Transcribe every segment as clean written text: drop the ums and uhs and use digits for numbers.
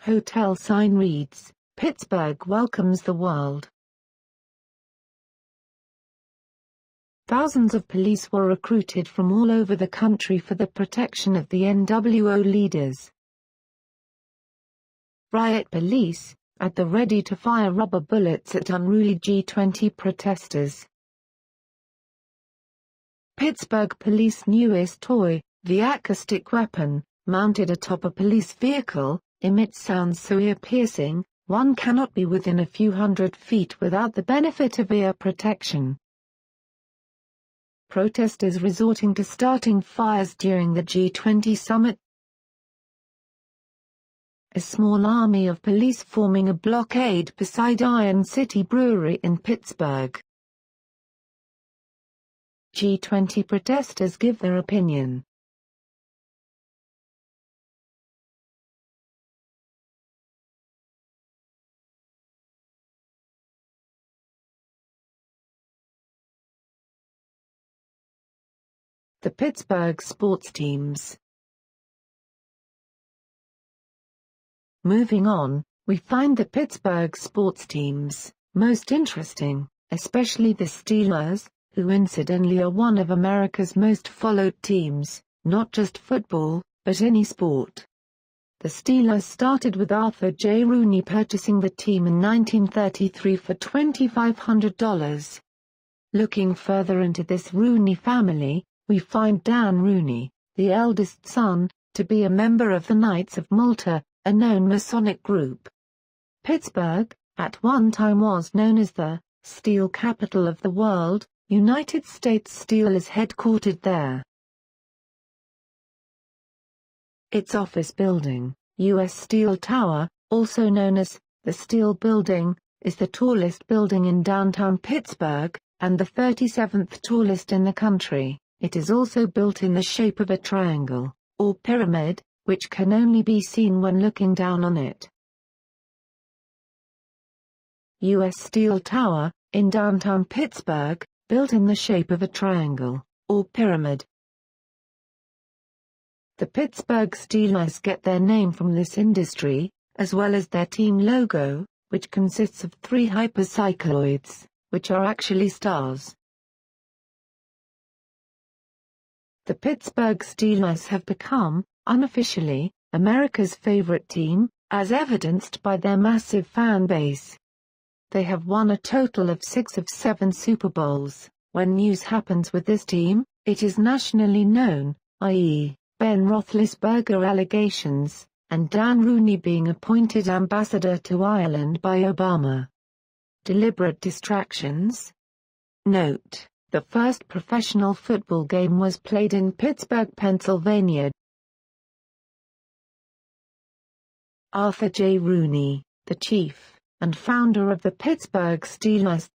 Hotel sign reads, "Pittsburgh welcomes the world." Thousands of police were recruited from all over the country for the protection of the NWO leaders. Riot police, at the ready to fire rubber bullets at unruly G20 protesters. Pittsburgh police newest toy, the acoustic weapon, mounted atop a police vehicle, emits sounds so ear-piercing, one cannot be within a few hundred feet without the benefit of ear protection. Protesters resorting to starting fires during the G20 summit. A small army of police forming a blockade beside Iron City Brewery in Pittsburgh. G20 protesters give their opinion. The Pittsburgh sports teams. Moving on, we find the Pittsburgh sports teams most interesting, especially the Steelers, who incidentally are one of America's most followed teams, not just football, but any sport. The Steelers started with Arthur J. Rooney purchasing the team in 1933 for $2,500. Looking further into this Rooney family, we find Dan Rooney, the eldest son, to be a member of the Knights of Malta, a known Masonic group. Pittsburgh, at one time was known as the steel capital of the world. United States Steel is headquartered there. Its office building, U.S. Steel Tower, also known as the Steel Building, is the tallest building in downtown Pittsburgh, and the 37th tallest in the country. It is also built in the shape of a triangle, or pyramid, which can only be seen when looking down on it. U.S. Steel Tower, in downtown Pittsburgh, built in the shape of a triangle, or pyramid. The Pittsburgh Steelers get their name from this industry, as well as their team logo, which consists of 3 hypercycloids, which are actually stars. The Pittsburgh Steelers have become, unofficially, America's favorite team, as evidenced by their massive fan base. They have won a total of 6 of 7 Super Bowls. When news happens with this team, it is nationally known, i.e., Ben Roethlisberger allegations, and Dan Rooney being appointed ambassador to Ireland by Obama. Deliberate distractions? Note: the first professional football game was played in Pittsburgh, Pennsylvania. Arthur J. Rooney, the chief and founder of the Pittsburgh Steelers.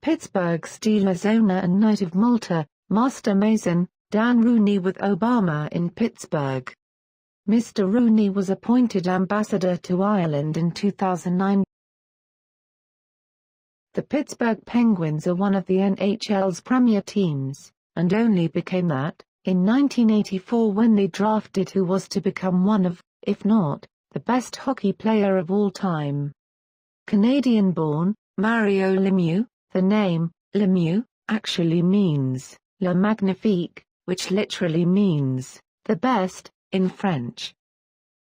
Pittsburgh Steelers owner and Knight of Malta, Master Mason, Dan Rooney with Obama in Pittsburgh. Mr. Rooney was appointed ambassador to Ireland in 2009. The Pittsburgh Penguins are one of the NHL's premier teams, and only became that, in 1984 when they drafted who was to become one of, if not, the best hockey player of all time. Canadian-born, Mario Lemieux, the name, Lemieux, actually means, Le Magnifique, which literally means, the best, in French.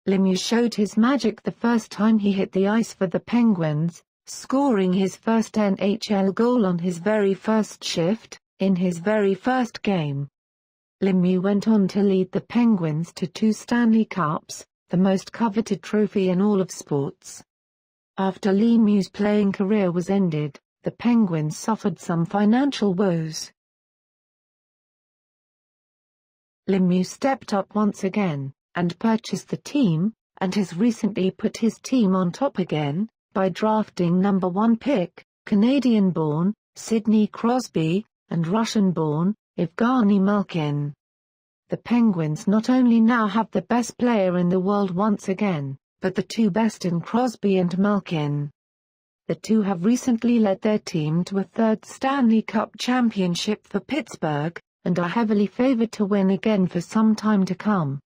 Lemieux showed his magic the first time he hit the ice for the Penguins, scoring his first NHL goal on his very first shift, in his very first game. Lemieux went on to lead the Penguins to 2 Stanley Cups, the most coveted trophy in all of sports. After Lemieux's playing career was ended, the Penguins suffered some financial woes. Lemieux stepped up once again, and purchased the team, and has recently put his team on top again, by drafting number 1 pick, Canadian-born, Sidney Crosby, and Russian-born, Evgeny Malkin. The Penguins not only now have the best player in the world once again, but the 2 best in Crosby and Malkin. The 2 have recently led their team to a 3rd Stanley Cup championship for Pittsburgh, and are heavily favored to win again for some time to come.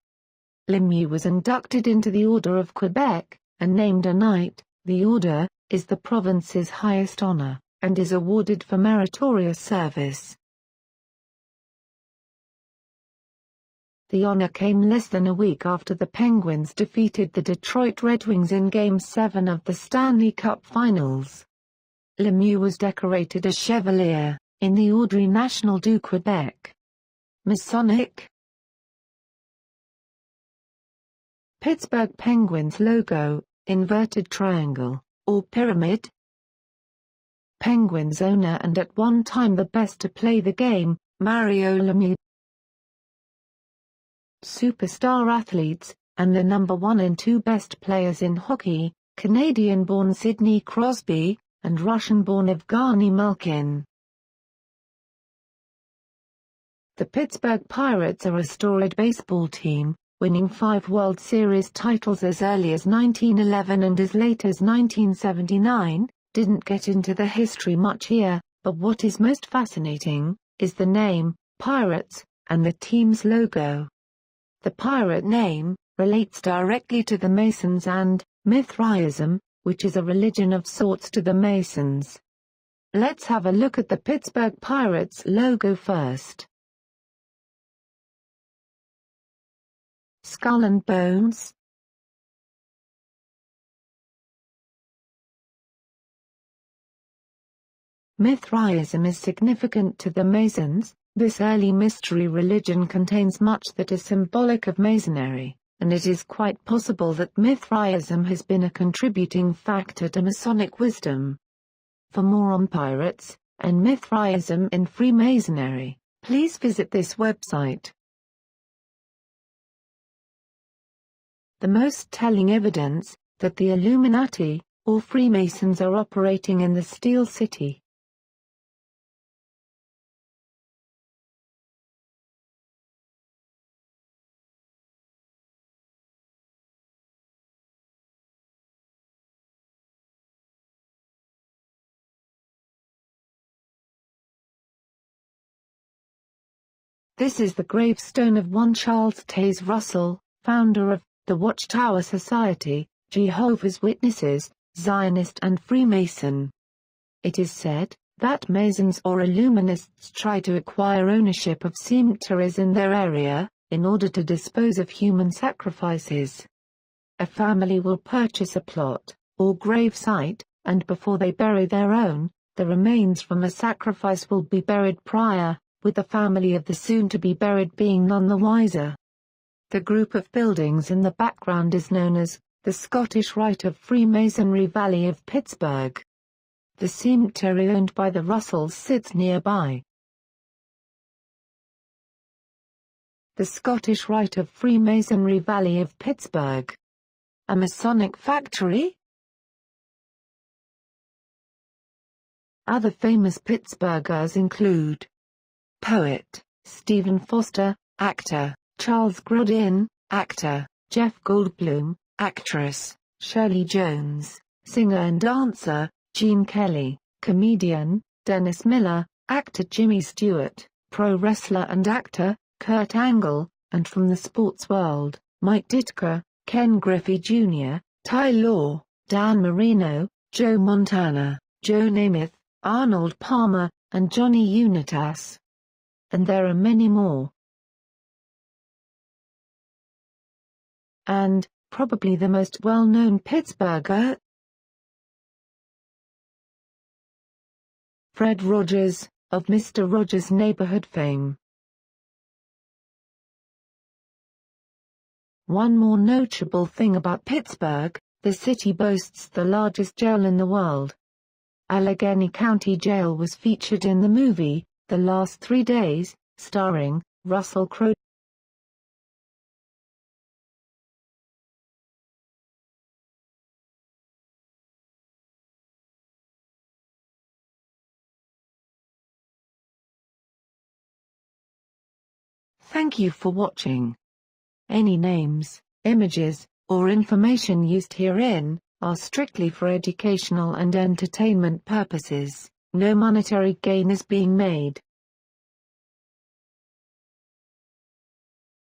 Lemieux was inducted into the Order of Quebec, and named a knight. The order is the province's highest honor, and is awarded for meritorious service. The honor came less than a week after the Penguins defeated the Detroit Red Wings in Game 7 of the Stanley Cup Finals. Lemieux was decorated a Chevalier, in the Ordre National du Québec. Masonic. Pittsburgh Penguins logo, inverted triangle, or pyramid. Penguins owner and at one time the best to play the game, Mario Lemieux. Superstar athletes, and the number 1 and 2 best players in hockey, Canadian-born Sidney Crosby, and Russian-born Evgeny Malkin. The Pittsburgh Pirates are a storied baseball team, winning 5 World Series titles as early as 1911 and as late as 1979, didn't get into the history much here, but what is most fascinating, is the name, Pirates, and the team's logo. The pirate name relates directly to the Masons and Mithraism, which is a religion of sorts to the Masons. Let's have a look at the Pittsburgh Pirates logo first. Skull and bones. Mithraism is significant to the Masons. This early mystery religion contains much that is symbolic of Masonry, and it is quite possible that Mithraism has been a contributing factor to Masonic wisdom. For more on pirates, and Mithraism in Freemasonry, please visit this website. The most telling evidence, that the Illuminati, or Freemasons are operating in the Steel City. This is the gravestone of one Charles Taze Russell, founder of the Watchtower Society, Jehovah's Witnesses, Zionist and Freemason. It is said that Masons or Illuminists try to acquire ownership of cemeteries in their area, in order to dispose of human sacrifices. A family will purchase a plot, or grave site, and before they bury their own, the remains from a sacrifice will be buried prior, with the family of the soon-to-be-buried being none the wiser. The group of buildings in the background is known as the Scottish Rite of Freemasonry Valley of Pittsburgh. The cemetery owned by the Russells sits nearby. The Scottish Rite of Freemasonry Valley of Pittsburgh. A Masonic factory? Other famous Pittsburghers include poet, Stephen Foster, actor, Charles Grodin, actor, Jeff Goldblum, actress, Shirley Jones, singer and dancer, Gene Kelly, comedian, Dennis Miller, actor Jimmy Stewart, pro wrestler and actor, Kurt Angle, and from the sports world, Mike Ditka, Ken Griffey Jr., Ty Law, Dan Marino, Joe Montana, Joe Namath, Arnold Palmer, and Johnny Unitas. And there are many more. And, probably the most well-known Pittsburgher, Fred Rogers, of Mr. Rogers' Neighborhood fame. One more notable thing about Pittsburgh, the city boasts the largest jail in the world. Allegheny County Jail was featured in the movie, The Last 3 Days, starring Russell Crowe. Thank you for watching. Any names, images, or information used herein are strictly for educational and entertainment purposes. No monetary gain is being made.